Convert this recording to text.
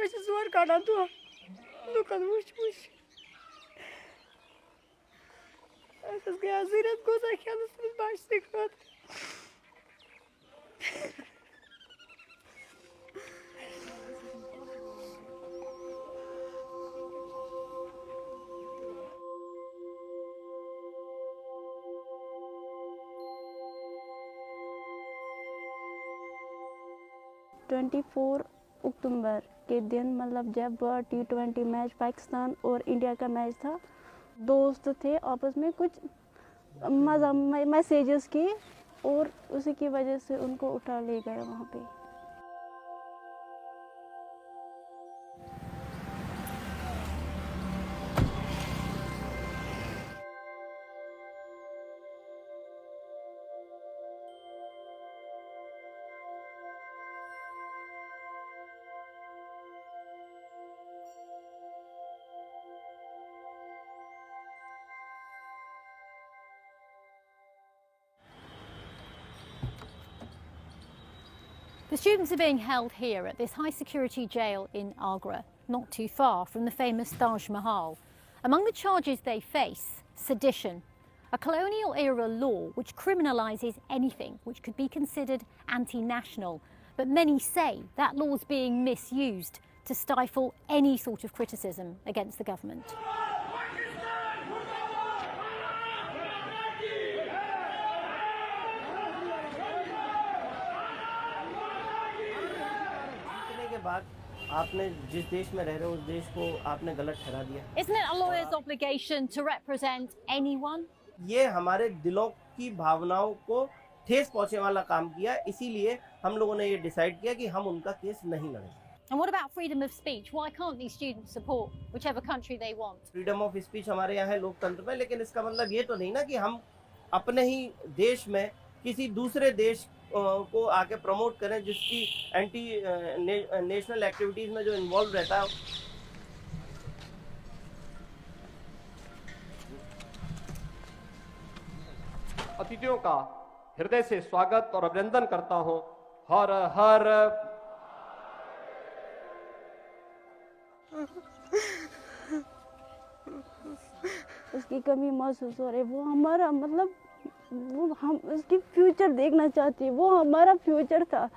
बस जोर कड़ान लुकन वुच गया जरूरत गोजा खेलस बचने खुद 24 अक्टूबर के दिन मतलब जब T20 मैच पाकिस्तान और इंडिया का मैच था, दोस्त थे आपस में कुछ मज़ा मैसेजेस किए और उसी की वजह से उनको उठा ले गए वहाँ पे। The students are being held here at this high-security jail in Agra, not too far from the famous Taj Mahal. Among the charges they face, sedition, a colonial-era law which criminalises anything which could be considered anti-national. But many say that law is being misused to stifle any sort of criticism against the government. बाद आपने जिस देश में रह रहे हो उस देश को आपने गलत ठहरा दिया। Isn't it a lawyer's obligation to represent anyone? ये हमारे दिलों की भावनाओं को ठेस पहुंचने वाला काम किया, इसीलिए हम लोगों ने ये डिसाइड किया कि हम उनका केस नहीं लड़ेंगे। And what about freedom of speech? Why can't these students support whichever country they want? Freedom of speech हमारे यहाँ है लोकतंत्र में, लेकिन इसका मतलब ये तो नहीं ना कि हम अपने ही देश में किसी दूसरे देश को आके प्रमोट करें जिसकी एंटी नेशनल एक्टिविटीज में जो इन्वॉल्व रहता है। अतिथियों का हृदय से स्वागत और अभिनंदन करता हूं। हर हर उसकी कमी महसूस हो रही है। वो हमारा मतलब वो हम उसकी फ्यूचर देखना चाहती है, वो हमारा फ्यूचर था।